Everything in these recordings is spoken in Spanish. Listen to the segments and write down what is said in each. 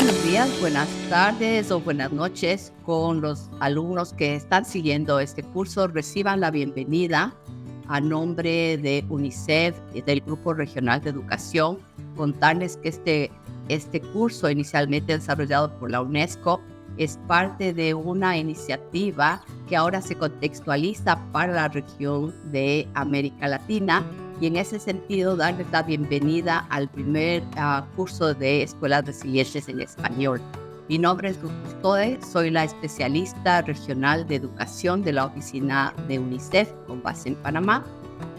Buenos días, buenas tardes o buenas noches con los alumnos que están siguiendo este curso. Reciban la bienvenida a nombre de UNICEF y del Grupo Regional de Educación. Contarles que este curso, inicialmente desarrollado por la UNESCO, es parte de una iniciativa que ahora se contextualiza para la región de América Latina, y en ese sentido darles la bienvenida al primer curso de Escuelas Resilientes en Español. Mi nombre es Luz Custode, soy la especialista regional de educación de la oficina de UNICEF con base en Panamá,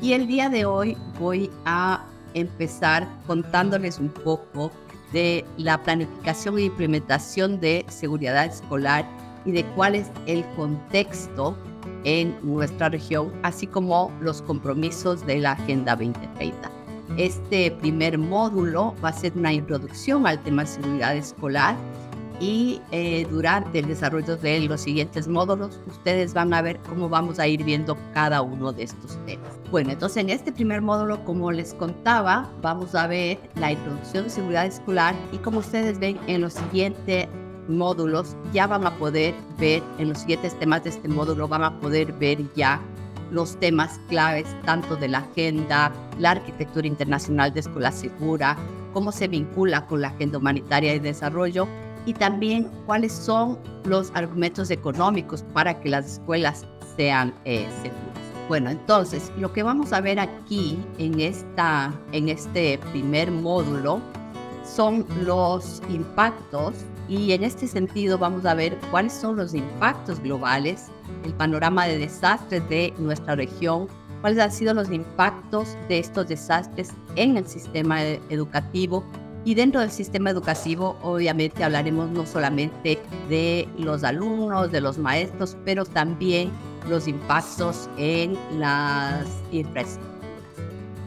y el día de hoy voy a empezar contándoles un poco de la planificación e implementación de seguridad escolar y de cuál es el contexto en nuestra región, así como los compromisos de la Agenda 2030. Este primer módulo va a ser una introducción al tema de seguridad escolar, y durante el desarrollo de los siguientes módulos ustedes van a ver cómo vamos a ir viendo cada uno de estos temas. Bueno, entonces en este primer módulo, como les contaba, vamos a ver la introducción de seguridad escolar, y como ustedes ven en los siguientes módulos ya van a poder ver, en los siguientes temas de este módulo van a poder ver ya los temas claves tanto de la agenda, la arquitectura internacional de escuela segura, cómo se vincula con la agenda humanitaria y desarrollo, y también cuáles son los argumentos económicos para que las escuelas sean seguras. Bueno, entonces lo que vamos a ver aquí en este primer módulo son los impactos, y en este sentido vamos a ver cuáles son los impactos globales, el panorama de desastres de nuestra región, cuáles han sido los impactos de estos desastres en el sistema educativo. Y dentro del sistema educativo, obviamente, hablaremos no solamente de los alumnos, de los maestros, pero también los impactos en las infraestructuras.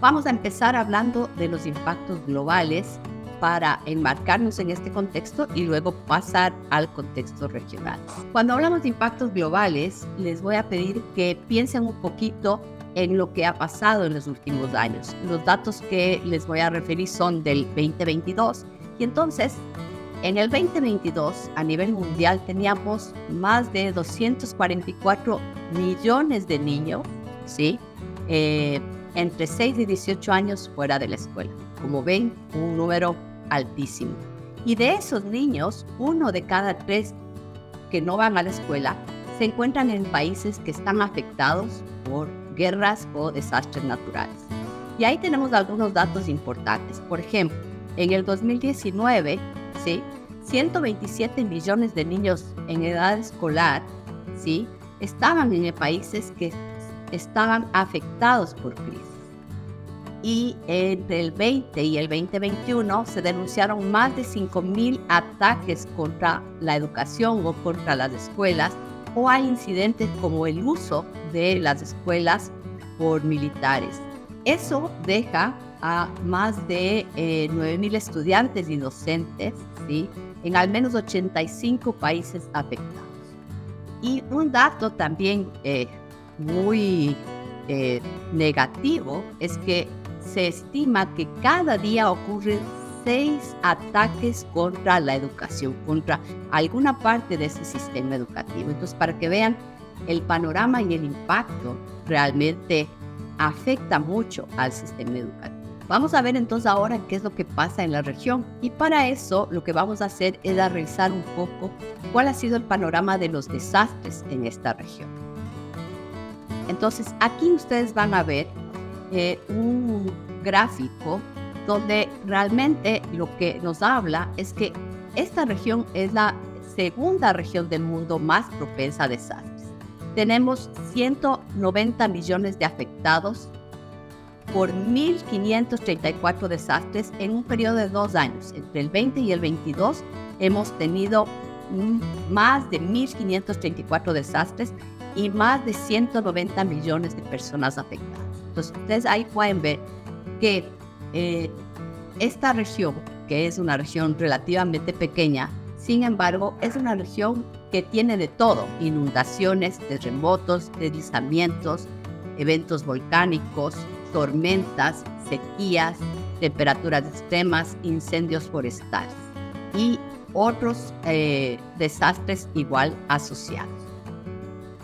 Vamos a empezar hablando de los impactos globales para enmarcarnos en este contexto y luego pasar al contexto regional. Cuando hablamos de impactos globales, les voy a pedir que piensen un poquito en lo que ha pasado en los últimos años. Los datos que les voy a referir son del 2022, y entonces en el 2022 a nivel mundial teníamos más de 244 millones de niños, ¿sí? Entre 6 y 18 años fuera de la escuela. Como ven, un número altísimo. Y de esos niños, 1 de cada 3 que no van a la escuela se encuentran en países que están afectados por guerras o desastres naturales. Y ahí tenemos algunos datos importantes. Por ejemplo, en el 2019, ¿sí?, 127 millones de niños en edad escolar, ¿sí?, estaban en países que estaban afectados por crisis. Y entre el 20 y el 2021 se denunciaron más de 5,000 ataques contra la educación o contra las escuelas, o hay incidentes como el uso de las escuelas por militares. Eso deja a más de 9,000 estudiantes y docentes, ¿sí?, en al menos 85 países afectados. Y un dato también muy negativo es que se estima que cada día ocurren 6 ataques contra la educación, contra alguna parte de ese sistema educativo. Entonces, para que vean el panorama y el impacto, realmente afecta mucho al sistema educativo. Vamos a ver entonces ahora qué es lo que pasa en la región, y para eso lo que vamos a hacer es revisar un poco cuál ha sido el panorama de los desastres en esta región. Entonces, aquí ustedes van a ver un gráfico donde realmente lo que nos habla es que esta región es la segunda región del mundo más propensa a desastres. Tenemos 190 millones de afectados por 1.534 desastres en un periodo de 2 años. Entre el 20 y el 22 hemos tenido más de 1.534 desastres y más de 190 millones de personas afectadas. Entonces, ustedes ahí pueden ver que esta región, que es una región relativamente pequeña, sin embargo, es una región que tiene de todo: inundaciones, terremotos, deslizamientos, eventos volcánicos, tormentas, sequías, temperaturas extremas, incendios forestales. Y otros desastres igual asociados.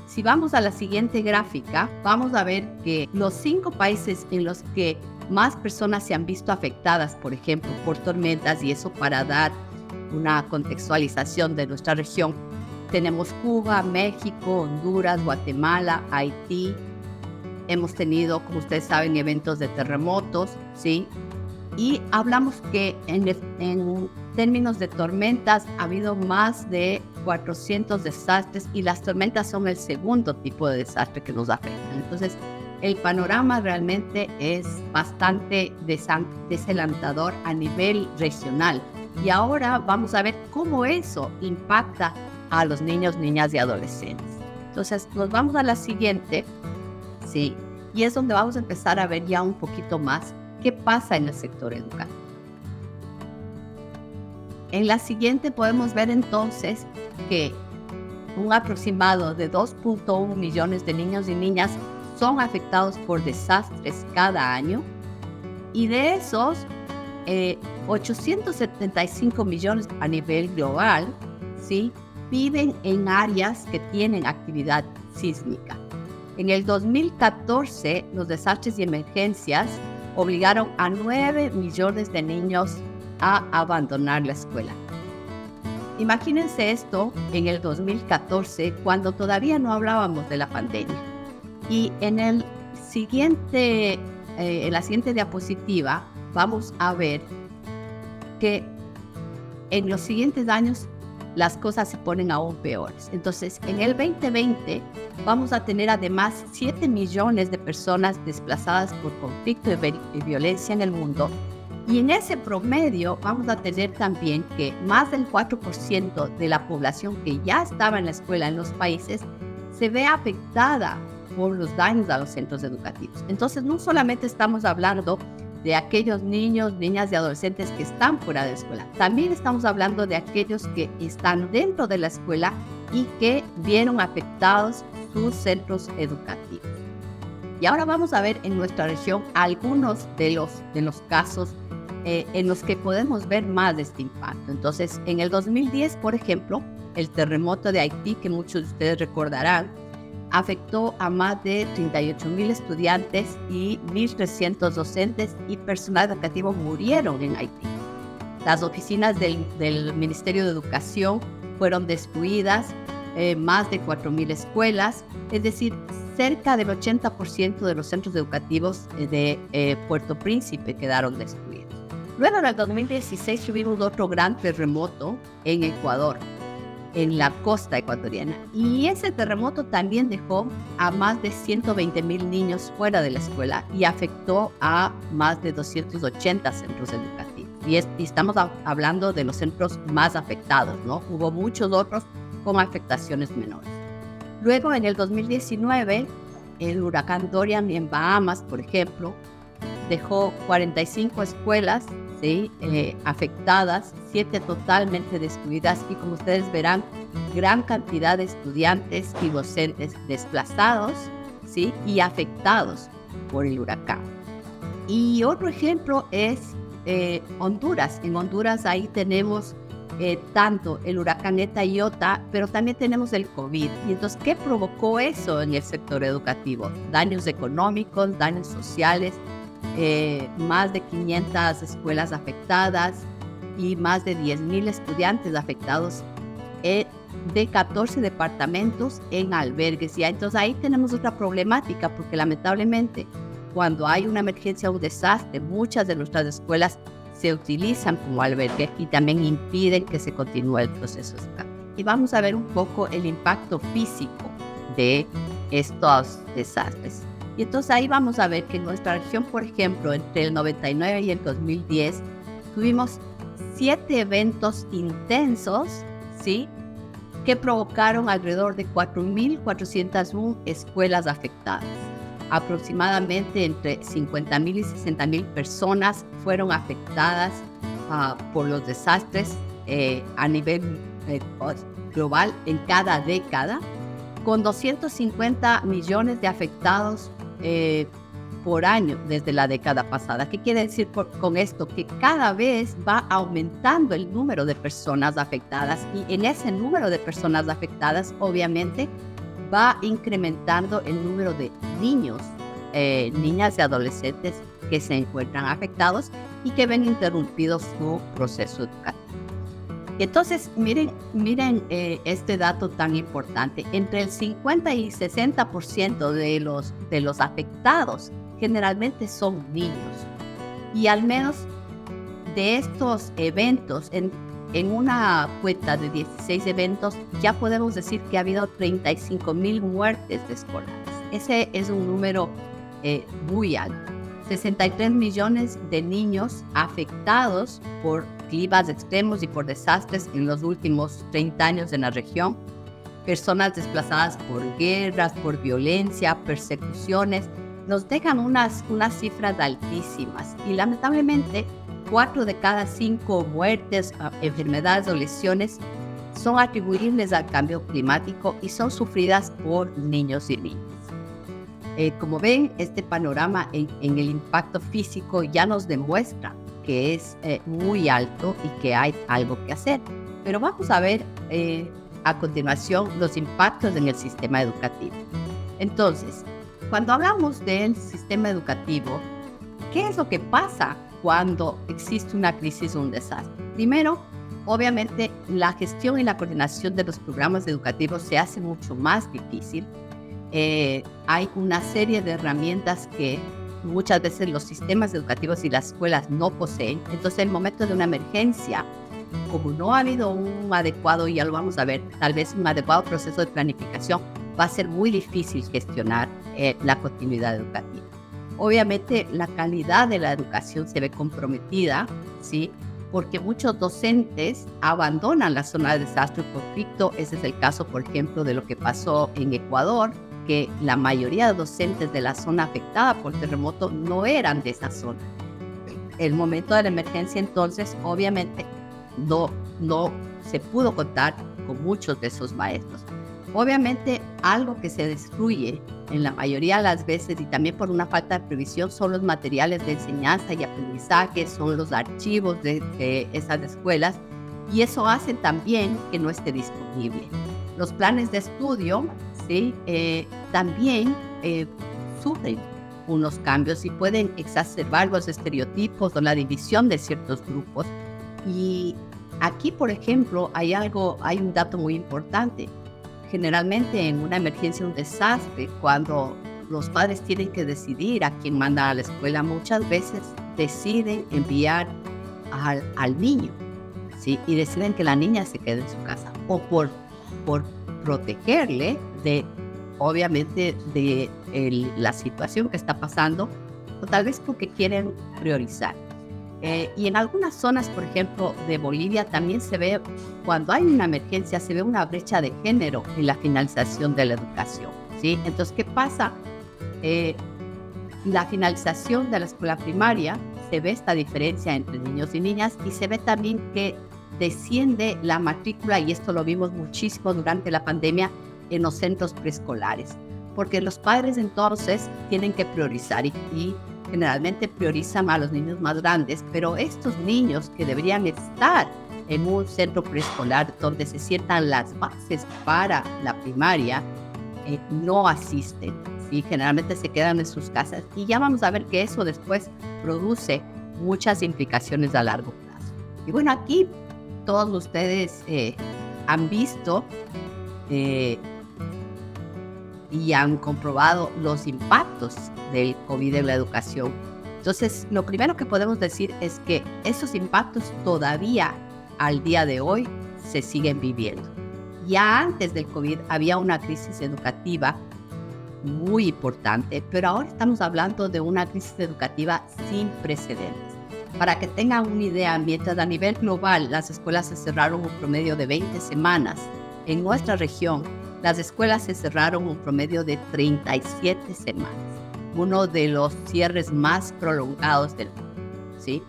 Si vamos a la siguiente gráfica, vamos a ver que los 5 países en los que más personas se han visto afectadas, por ejemplo, por tormentas, y eso para dar una contextualización de nuestra región, tenemos Cuba, México, Honduras, Guatemala, Haití. Hemos tenido, como ustedes saben, eventos de terremotos, ¿sí? Y hablamos que en términos de tormentas ha habido más de 400 desastres, y las tormentas son el segundo tipo de desastre que nos afectan. Entonces, el panorama realmente es bastante desalentador a nivel regional. Y ahora vamos a ver cómo eso impacta a los niños, niñas y adolescentes. Entonces, nos vamos a la siguiente, ¿sí? Y es donde vamos a empezar a ver ya un poquito más qué pasa en el sector educativo. En la siguiente podemos ver entonces que un aproximado de 2.1 millones de niños y niñas son afectados por desastres cada año, y de esos 875 millones a nivel global, ¿sí?, viven en áreas que tienen actividad sísmica. En el 2014, los desastres y emergencias obligaron a 9 millones de niños a abandonar la escuela. Imagínense esto en el 2014, cuando todavía no hablábamos de la pandemia. Y en la siguiente diapositiva vamos a ver que en los siguientes años las cosas se ponen aún peores. Entonces, en el 2020 vamos a tener además 7 millones de personas desplazadas por conflicto y violencia en el mundo. Y en ese promedio vamos a tener también que más del 4% de la población que ya estaba en la escuela en los países se ve afectada por los daños a los centros educativos. Entonces, no solamente estamos hablando de aquellos niños, niñas y adolescentes que están fuera de la escuela, también estamos hablando de aquellos que están dentro de la escuela y que vieron afectados sus centros educativos. Y ahora vamos a ver en nuestra región algunos de los casos en los que podemos ver más de este impacto. Entonces, en el 2010, por ejemplo, el terremoto de Haití, que muchos de ustedes recordarán, afectó a más de 38,000 estudiantes y 1,300 docentes y personal educativo murieron en Haití. Las oficinas del Ministerio de Educación fueron destruidas, más de 4,000 escuelas, es decir, cerca del 80% de los centros educativos de Puerto Príncipe quedaron destruidos. Luego, en el 2016, tuvimos otro gran terremoto en Ecuador, en la costa ecuatoriana. Y ese terremoto también dejó a más de 120,000 niños fuera de la escuela y afectó a más de 280 centros educativos. Y estamos hablando de los centros más afectados, ¿no? Hubo muchos otros con afectaciones menores. Luego, en el 2019, el huracán Dorian en Bahamas, por ejemplo, dejó 45 escuelas, ¿sí?, afectadas, 7 totalmente destruidas, y como ustedes verán, gran cantidad de estudiantes y docentes desplazados, ¿sí?, y afectados por el huracán. Y otro ejemplo es Honduras. En Honduras ahí tenemos tanto el huracán Eta y Iota, pero también tenemos el COVID. Y entonces, ¿qué provocó eso en el sector educativo? Daños económicos, daños sociales, más de 500 escuelas afectadas y más de 10,000 estudiantes afectados de 14 departamentos en albergues. Y entonces ahí tenemos otra problemática, porque lamentablemente cuando hay una emergencia o un desastre, muchas de nuestras escuelas se utilizan como albergue y también impiden que se continúe el proceso escolar. Y vamos a ver un poco el impacto físico de estos desastres. Y entonces ahí vamos a ver que en nuestra región, por ejemplo, entre el 99 y el 2010, tuvimos 7 eventos intensos, ¿sí?, que provocaron alrededor de 4,401 escuelas afectadas. Aproximadamente entre 50,000 y 60,000 personas fueron afectadas por los desastres a nivel global en cada década, con 250 millones de afectados por año desde la década pasada. ¿Qué quiere decir con esto? Que cada vez va aumentando el número de personas afectadas y en ese número de personas afectadas, obviamente, va incrementando el número de niños, niñas y adolescentes que se encuentran afectados y que ven interrumpido su proceso educativo. Entonces, miren este dato tan importante. Entre el 50 y 60% de los afectados generalmente son niños. Y al menos de estos eventos, en una cuenta de 16 eventos, ya podemos decir que ha habido 35,000 muertes de escolares. Ese es un número muy alto. 63 millones de niños afectados por climas extremos y por desastres en los últimos 30 años en la región. Personas desplazadas por guerras, por violencia, persecuciones, nos dejan unas cifras altísimas. Y lamentablemente, 4 de cada 5 muertes, enfermedades o lesiones son atribuibles al cambio climático y son sufridas por niños y niñas. Como ven, este panorama en el impacto físico ya nos demuestra que es muy alto y que hay algo que hacer. Pero vamos a ver a continuación los impactos en el sistema educativo. Entonces, cuando hablamos del sistema educativo, ¿qué es lo que pasa cuando existe una crisis o un desastre? Primero, obviamente, la gestión y la coordinación de los programas educativos se hace mucho más difícil. Hay una serie de herramientas que muchas veces los sistemas educativos y las escuelas no poseen. Entonces, en el momento de una emergencia, como no ha habido un adecuado, y ya lo vamos a ver, tal vez un adecuado proceso de planificación, va a ser muy difícil gestionar la continuidad educativa. Obviamente, la calidad de la educación se ve comprometida, ¿sí? Porque muchos docentes abandonan la zona de desastre y conflicto. Ese es el caso, por ejemplo, de lo que pasó en Ecuador, que la mayoría de docentes de la zona afectada por terremoto no eran de esa zona. El momento de la emergencia, entonces, obviamente, no se pudo contar con muchos de esos maestros. Obviamente, algo que se destruye en la mayoría de las veces y también por una falta de previsión son los materiales de enseñanza y aprendizaje, son los archivos de esas escuelas, y eso hace también que no esté disponible. Los planes de estudio, ¿sí? También sufren unos cambios y pueden exacerbar los estereotipos o la división de ciertos grupos. Y aquí, por ejemplo, hay un dato muy importante. Generalmente en una emergencia, un desastre, cuando los padres tienen que decidir a quién mandar a la escuela, muchas veces deciden enviar al niño, ¿sí? Y deciden que la niña se quede en su casa, o por protegerle obviamente, de la situación que está pasando, o tal vez porque quieren priorizar. Y en algunas zonas, por ejemplo, de Bolivia, también se ve, cuando hay una emergencia, se ve una brecha de género en la finalización de la educación, ¿sí? Entonces, ¿qué pasa? La finalización de la escuela primaria, se ve esta diferencia entre niños y niñas, y se ve también que desciende la matrícula, y esto lo vimos muchísimo durante la pandemia, en los centros preescolares, porque los padres entonces tienen que priorizar y generalmente priorizan a los niños más grandes, pero estos niños que deberían estar en un centro preescolar donde se sientan las bases para la primaria, no asisten, ¿sí? Generalmente se quedan en sus casas, y ya vamos a ver que eso después produce muchas implicaciones a largo plazo. Y bueno, aquí todos ustedes han visto y han comprobado los impactos del COVID en la educación. Entonces, lo primero que podemos decir es que esos impactos todavía al día de hoy se siguen viviendo. Ya antes del COVID había una crisis educativa muy importante, pero ahora estamos hablando de una crisis educativa sin precedentes. Para que tengan una idea, mientras a nivel global las escuelas se cerraron un promedio de 20 semanas, en nuestra región las escuelas se cerraron un promedio de 37 semanas, uno de los cierres más prolongados del mundo, ¿sí?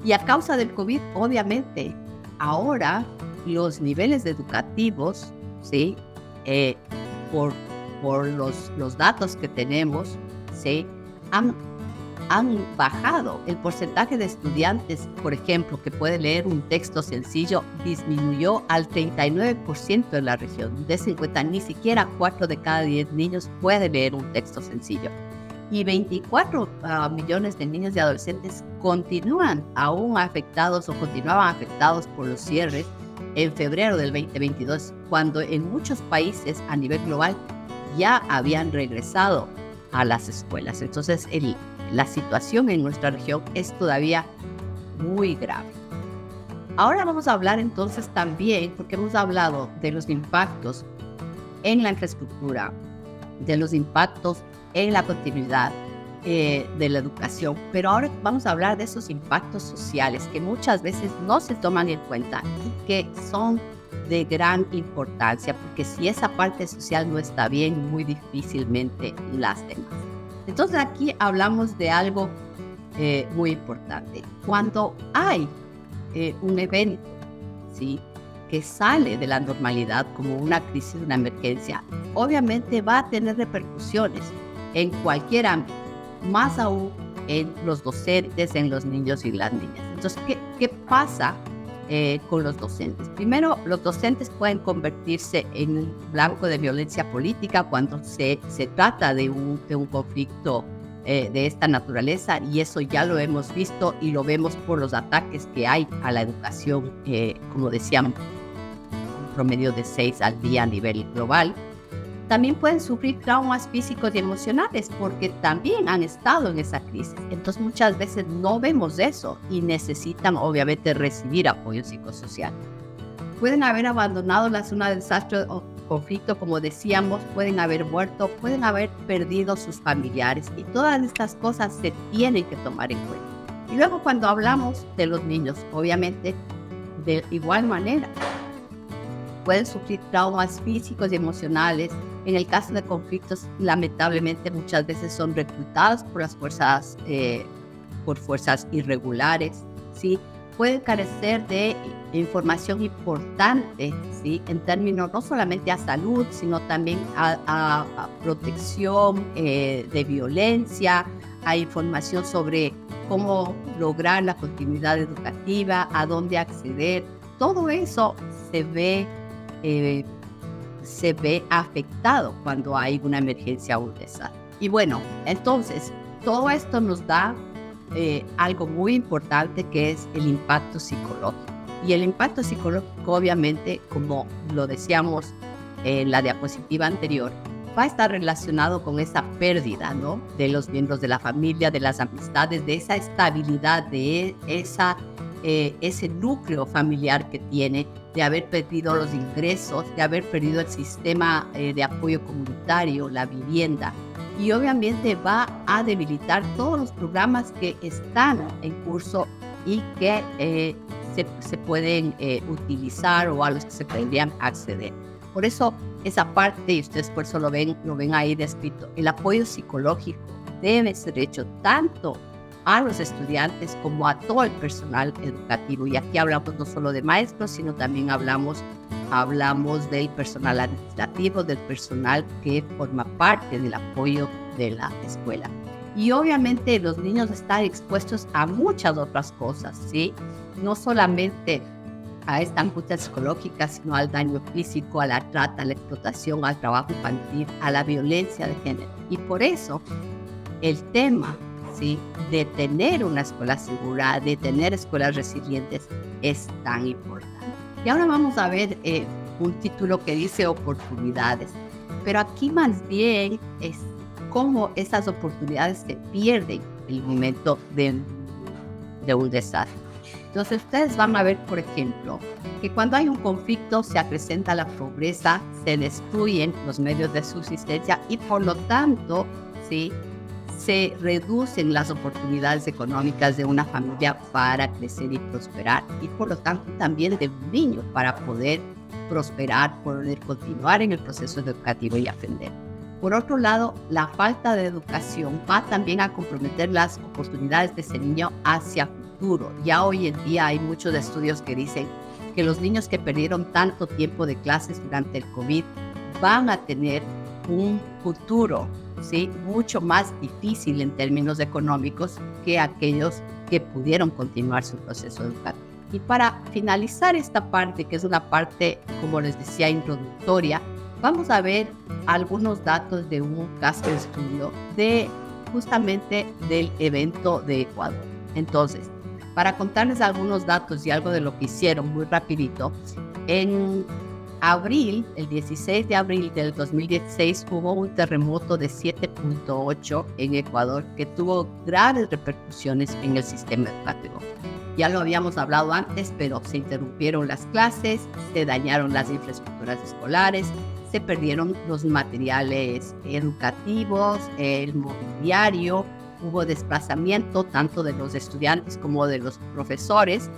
Y a causa del COVID, obviamente, ahora los niveles educativos, ¿sí? Por los datos que tenemos, ¿sí? han bajado. El porcentaje de estudiantes, por ejemplo, que puede leer un texto sencillo, disminuyó al 39% en la región. De 50, ni siquiera 4 de cada 10 niños puede leer un texto sencillo. Y 24 millones de niños y adolescentes continúan aún afectados o continuaban afectados por los cierres en febrero del 2022, cuando en muchos países a nivel global ya habían regresado a las escuelas. Entonces, la situación en nuestra región es todavía muy grave. Ahora vamos a hablar entonces también, porque hemos hablado de los impactos en la infraestructura, de los impactos en la continuidad de la educación, pero ahora vamos a hablar de esos impactos sociales que muchas veces no se toman en cuenta y que son de gran importancia, porque si esa parte social no está bien, muy difícilmente las demás. Entonces aquí hablamos de algo muy importante. Cuando hay un evento, ¿sí?, que sale de la normalidad como una crisis, una emergencia, obviamente va a tener repercusiones en cualquier ámbito, más aún en los docentes, en los niños y las niñas. Entonces, ¿qué pasa con los docentes? Primero, los docentes pueden convertirse en un blanco de violencia política cuando se trata de un conflicto de esta naturaleza, y eso ya lo hemos visto y lo vemos por los ataques que hay a la educación, como decíamos, un promedio de 6 al día a nivel global. También pueden sufrir traumas físicos y emocionales porque también han estado en esa crisis. Entonces muchas veces no vemos eso y necesitan obviamente recibir apoyo psicosocial. Pueden haber abandonado la zona de desastre o conflicto, como decíamos, pueden haber muerto, pueden haber perdido sus familiares, y todas estas cosas se tienen que tomar en cuenta. Y luego cuando hablamos de los niños, obviamente de igual manera pueden sufrir traumas físicos y emocionales. En el caso de conflictos, lamentablemente muchas veces son reclutados por las fuerzas, por fuerzas irregulares, ¿sí? Pueden carecer de información importante, ¿sí?, en términos no solamente a salud, sino también a protección de violencia, a información sobre cómo lograr la continuidad educativa, a dónde acceder. Todo eso se ve afectado cuando hay una emergencia o un desastre. Y bueno, entonces, todo esto nos da algo muy importante, que es el impacto psicológico. Y el impacto psicológico, obviamente, como lo decíamos en la diapositiva anterior, va a estar relacionado con esa pérdida, ¿no?, de los miembros de la familia, de las amistades, de esa estabilidad, de ese núcleo familiar que tiene, de haber perdido los ingresos, de haber perdido el sistema de apoyo comunitario, la vivienda. Y obviamente va a debilitar todos los programas que están en curso y que se pueden utilizar, o a los que se podrían acceder. Por eso esa parte, y ustedes por eso lo ven ahí descrito, el apoyo psicológico debe ser hecho tanto a los estudiantes como a todo el personal educativo. Y aquí hablamos no solo de maestros, sino también hablamos del personal administrativo, del personal que forma parte del apoyo de la escuela. Y obviamente los niños están expuestos a muchas otras cosas, ¿sí? No solamente a esta angustia psicológica, sino al daño físico, a la trata, a la explotación, al trabajo infantil, a la violencia de género. Y por eso el tema, ¿sí?, de tener una escuela segura, de tener escuelas resilientes, es tan importante. Y ahora vamos a ver un título que dice oportunidades, pero aquí más bien es cómo esas oportunidades se pierden en el momento de un desastre. Entonces ustedes van a ver, por ejemplo, que cuando hay un conflicto se acrecenta la pobreza, se destruyen los medios de subsistencia y por lo tanto, ¿sí?, se reducen las oportunidades económicas de una familia para crecer y prosperar, y por lo tanto también de un niño para poder prosperar, poder continuar en el proceso educativo y aprender. Por otro lado, la falta de educación va también a comprometer las oportunidades de ese niño hacia futuro. Ya hoy en día hay muchos estudios que dicen que los niños que perdieron tanto tiempo de clases durante el COVID van a tener un futuro, ¿sí?, mucho más difícil en términos económicos que aquellos que pudieron continuar su proceso educativo. Y para finalizar esta parte, que es una parte, como les decía, introductoria, vamos a ver algunos datos de un caso de estudio justamente del evento de Ecuador. Entonces, para contarles algunos datos y algo de lo que hicieron muy rapidito, en abril, el 16 de abril del 2016, hubo un terremoto de 7.8 en Ecuador que tuvo graves repercusiones en el sistema educativo. Ya lo habíamos hablado antes, pero se interrumpieron las clases, se dañaron las infraestructuras escolares, se perdieron los materiales educativos, el mobiliario, hubo desplazamiento tanto de los estudiantes como de los profesores.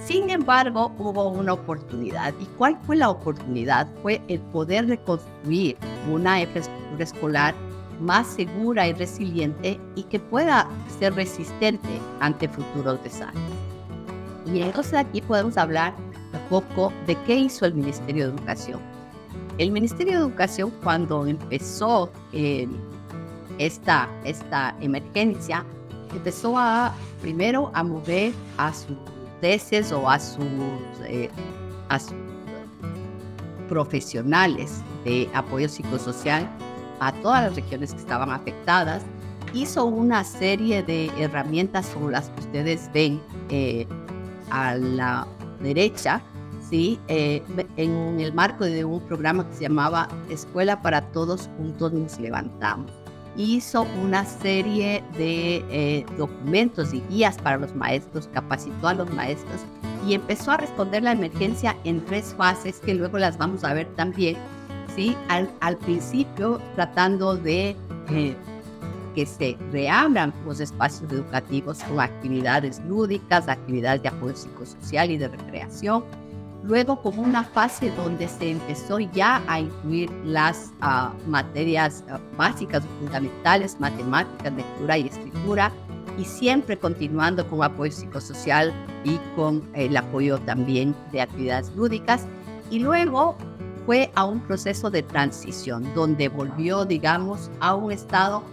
Sin embargo, hubo una oportunidad. ¿Y cuál fue la oportunidad? Fue el poder reconstruir una infraestructura escolar más segura y resiliente y que pueda ser resistente ante futuros desastres. Y entonces aquí podemos hablar un poco de qué hizo el Ministerio de Educación. El Ministerio de Educación, cuando empezó esta emergencia, empezó primero a mover a sus tesis o a sus profesionales de apoyo psicosocial a todas las regiones que estaban afectadas. Hizo una serie de herramientas como las que ustedes ven a la derecha, ¿sí? En el marco de un programa que se llamaba Escuela para Todos, Juntos Nos Levantamos. Hizo una serie de documentos y guías para los maestros, capacitó a los maestros y empezó a responder la emergencia en 3 fases que luego las vamos a ver también, ¿sí? Al principio tratando de que se reabran los espacios educativos con actividades lúdicas, actividades de apoyo psicosocial y de recreación. Luego, como una fase donde se empezó ya a incluir las materias básicas o fundamentales, matemáticas, lectura y escritura, y siempre continuando con apoyo psicosocial y con el apoyo también de actividades lúdicas. Y luego fue a un proceso de transición, donde volvió, digamos, a un estado,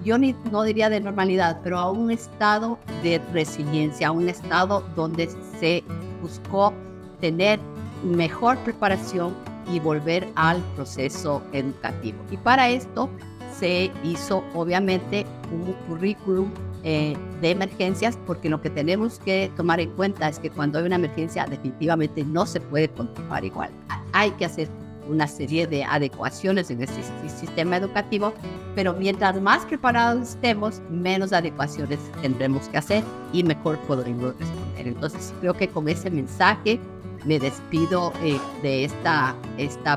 yo no diría de normalidad, pero a un estado de resiliencia, a un estado donde se buscó tener mejor preparación y volver al proceso educativo. Y para esto se hizo obviamente un currículum de emergencias, porque lo que tenemos que tomar en cuenta es que cuando hay una emergencia definitivamente no se puede continuar igual. Hay que hacer una serie de adecuaciones en este sistema educativo, pero mientras más preparados estemos, menos adecuaciones tendremos que hacer y mejor podremos responder. Entonces creo que con ese mensaje me despido de esta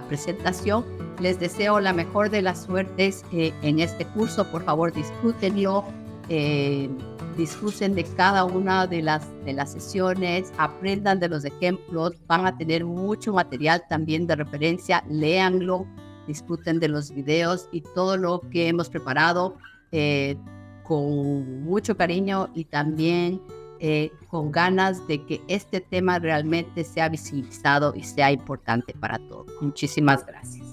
presentación. Les deseo la mejor de las suertes en este curso. Por favor, disfrútenlo, disfruten de cada una de las sesiones, aprendan de los ejemplos, van a tener mucho material también de referencia, léanlo, disfruten de los videos y todo lo que hemos preparado con mucho cariño y también con ganas de que este tema realmente sea visibilizado y sea importante para todos. Muchísimas gracias.